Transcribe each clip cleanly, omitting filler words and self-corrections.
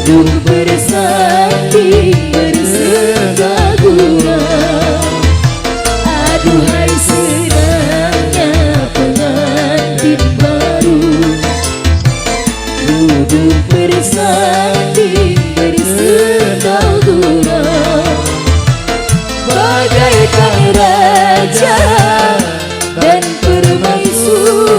duduk bersanding bersegagura. Aduhai senangnya pengantin baru, duduk bersanding bersegagura. Bagaikan raja dan permaisuri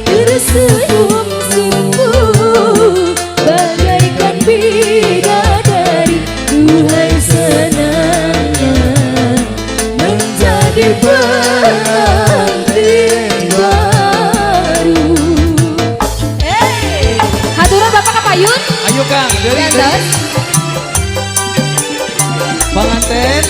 tersenyum sungguh, bagaikan bidadari. Duhai senangnya menjadi pengantin baru. Haturan Bapak Kapayun. Ayo Kang, dari pengantin.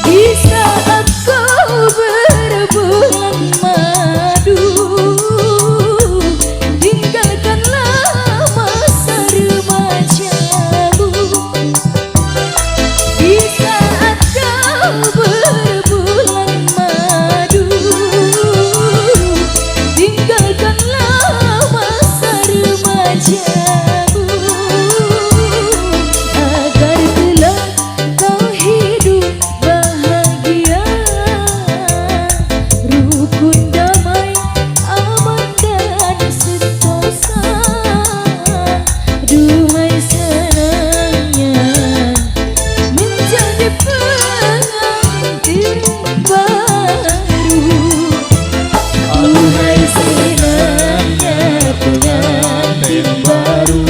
Di saat kau berbulan madu, tinggalkanlah masa remajamu. Di saat kau berbulan madu, tinggalkanlah masa remajamu. Agar kelak kau hidup bahagia, rukun damai aman dan sentosa. Duhai senangnya menjadi pengantin baru. Duhai senangnya pengantin baru,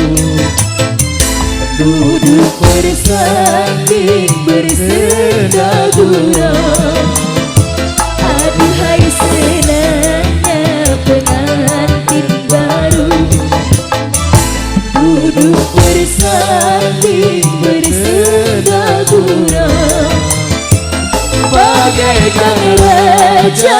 duduk bersanding bersegagura. Aduhai senangnya pengantin baru, duduk bersanding bersegagura. Bagaikan raja